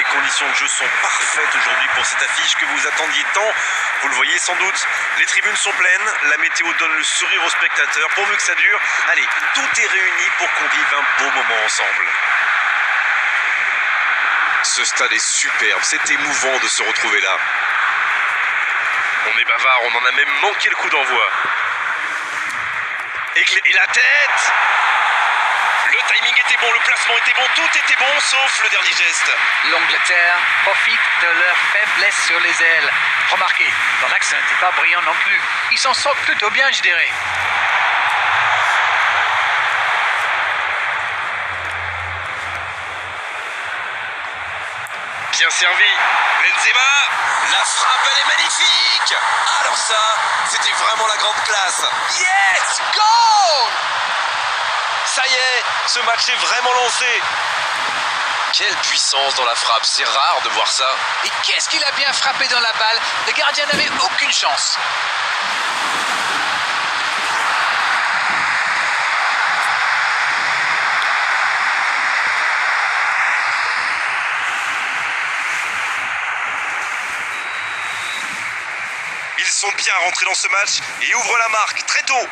conditions de jeu sont parfaites aujourd'hui pour cette affiche que vous attendiez tant. Vous le voyez sans doute, les tribunes sont pleines, la météo donne le sourire aux spectateurs. Pourvu que ça dure, allez, tout est réuni pour qu'on vive un beau moment ensemble. Ce stade est superbe, c'est émouvant de se retrouver là. On est bavard, on en a même manqué le coup d'envoi. Et la tête! Le timing était bon, le placement était bon, tout était bon, sauf le dernier geste. L'Angleterre profite de leur faiblesse sur les ailes. Remarquez, dans l'axe, ça n'était pas brillant non plus. Ils s'en sortent plutôt bien, je dirais. Bien servi, Benzema! La frappe, elle est magnifique! Alors ça, c'était vraiment la grande classe. Yes! Goal! Ça y est, ce match est vraiment lancé. Quelle puissance dans la frappe, c'est rare de voir ça. Et qu'est-ce qu'il a bien frappé dans la balle? Le gardien n'avait aucune chance. Ils sont bien rentrés dans ce match et ouvrent la marque très tôt.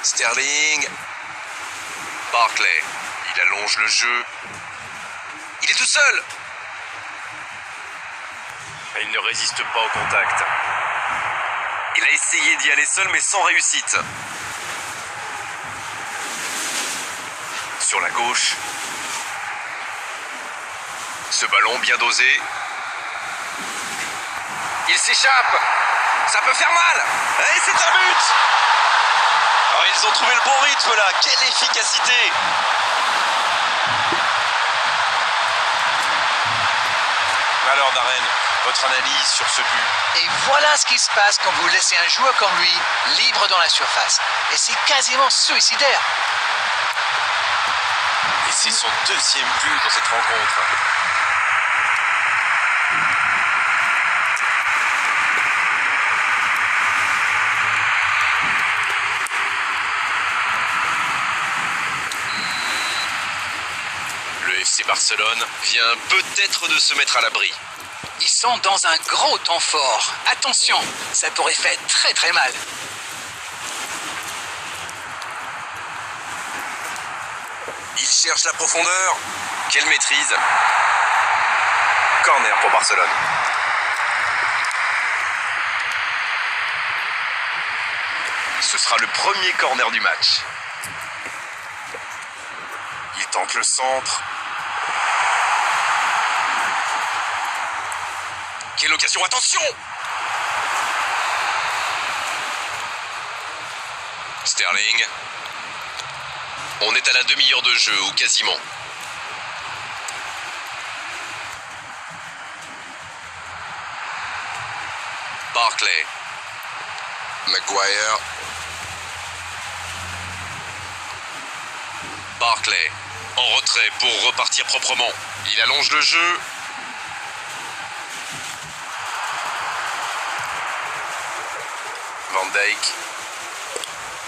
Sterling. Barkley, il allonge le jeu. Il est tout seul. Il ne résiste pas au contact. Il a essayé d'y aller seul mais sans réussite. Sur la gauche. Ce ballon bien dosé. Il s'échappe. Ça peut faire mal. Et c'est un but. Oh, ils ont trouvé le bon rythme là. Quelle efficacité. Alors Darren, votre analyse sur ce but? Et voilà ce qui se passe quand vous laissez un joueur comme lui libre dans la surface. Et c'est quasiment suicidaire. Et c'est son deuxième but dans cette rencontre. Le FC Barcelone vient peut-être de se mettre à l'abri. Ils sont dans un gros temps fort. Attention, ça pourrait faire très très mal. Il cherche la profondeur. Quelle maîtrise. Corner pour Barcelone. Ce sera le premier corner du match. Il tente le centre. Quelle occasion, attention! Sterling. On est à la demi-heure de jeu, ou quasiment. Barkley. Maguire. Barkley. En retrait pour repartir proprement. Il allonge le jeu. Van Dijk.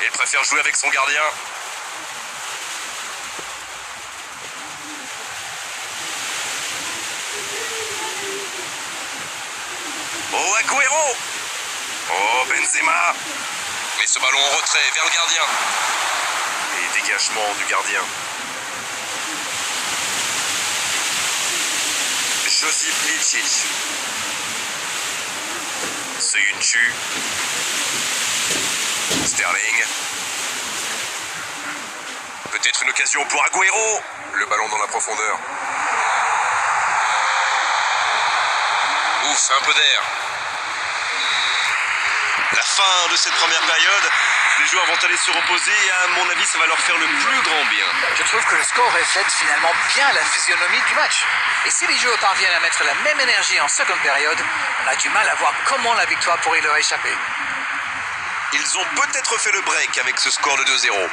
Il préfère jouer avec son gardien. Oh, Agüero! Oh, Benzema! Mais ce ballon en retrait vers le gardien. Et dégagement du gardien. Josip Ilicic. Söyüncü. Sterling. Peut-être une occasion pour Agüero. Le ballon dans la profondeur. Ouf, un peu d'air. La fin de cette première période. Les joueurs vont aller se reposer et à mon avis ça va leur faire le plus grand bien. Je trouve que le score reflète finalement bien la physionomie du match. Et si les joueurs parviennent à mettre la même énergie en seconde période, on a du mal à voir comment la victoire pourrait leur échapper. Ils ont peut-être fait le break avec ce score de 2-0.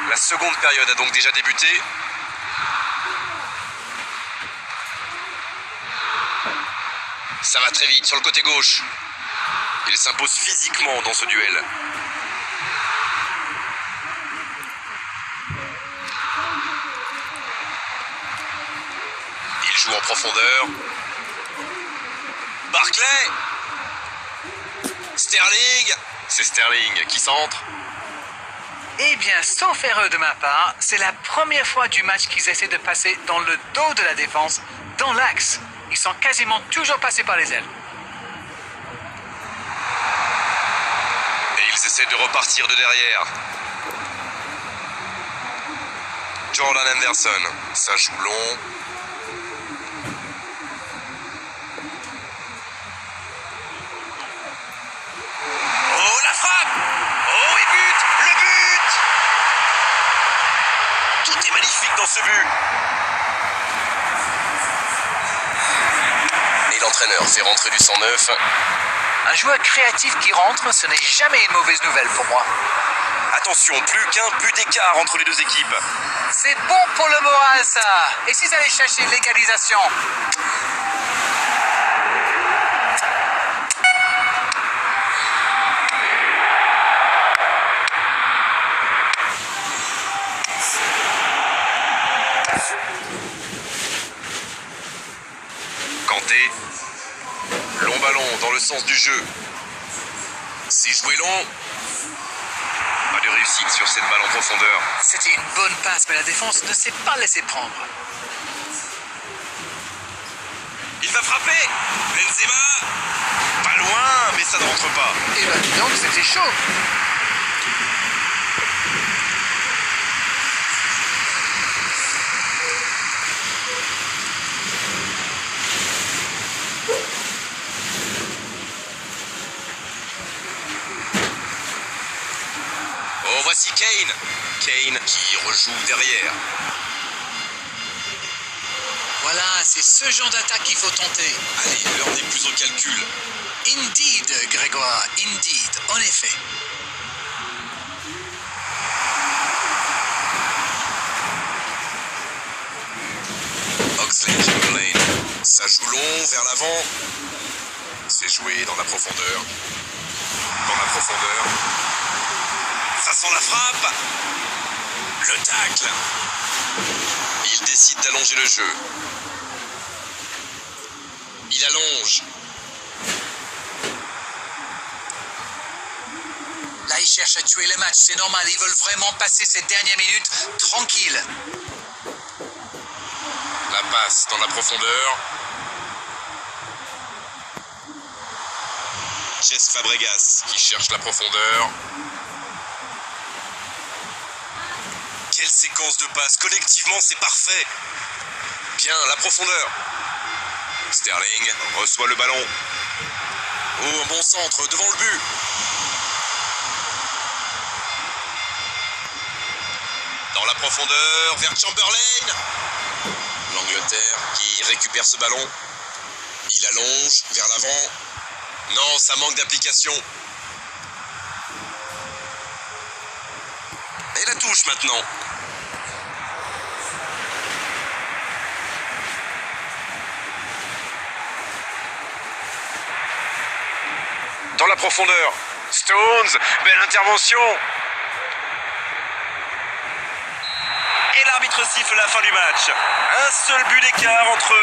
La seconde période a donc déjà débuté. Ça va très vite sur le côté gauche. Il s'impose physiquement dans ce duel. Il joue en profondeur. Barclay. Sterling. C'est Sterling qui centre. Eh bien, sauf erreur de ma part, c'est la première fois du match qu'ils essaient de passer dans le dos de la défense, dans l'axe. Ils sont quasiment toujours passés par les ailes. Et ils essaient de repartir de derrière. Jordan Henderson, ça joue long. Oh, la frappe! Oh, et but! Le but! Tout est magnifique dans ce but. Et l'entraîneur fait rentrer du 109. Un joueur créatif qui rentre, ce n'est jamais une mauvaise nouvelle pour moi. Attention, plus qu'un but d'écart entre les deux équipes. C'est bon pour le moral, ça. Et s'ils allaient chercher l'égalisation? Kanté. Long ballon dans le sens du jeu. C'est joué long. Pas de réussite sur cette balle en profondeur. C'était une bonne passe, mais la défense ne s'est pas laissée prendre. Il va frapper. Benzema. Pas loin, mais ça ne rentre pas. Et ben dis donc, c'était chaud. Oh, voici Kane. Kane qui rejoue derrière. Voilà, c'est ce genre d'attaque qu'il faut tenter. Allez, l'heure n'est plus au calcul. Indeed, Grégoire, indeed, en effet. Oxlade-Chamberlain. Ça joue long vers l'avant. C'est joué dans la profondeur. Dans la profondeur. Ça sent la frappe. Le tacle. Il décide d'allonger le jeu. Il allonge. Là, ils cherchent à tuer le match, c'est normal. Ils veulent vraiment passer ces dernières minutes tranquilles. La passe dans la profondeur. Cesc Fabregas qui cherche la profondeur. Quelle séquence de passes. Collectivement, c'est parfait. Bien, la profondeur. Sterling reçoit le ballon. Oh, un bon centre devant le but. Dans la profondeur, vers Chamberlain. L'Angleterre qui récupère ce ballon. Il allonge vers l'avant. Non, ça manque d'application. Et la touche maintenant. Dans la profondeur. Stones, belle intervention. Et l'arbitre siffle la fin du match. Un seul but d'écart entre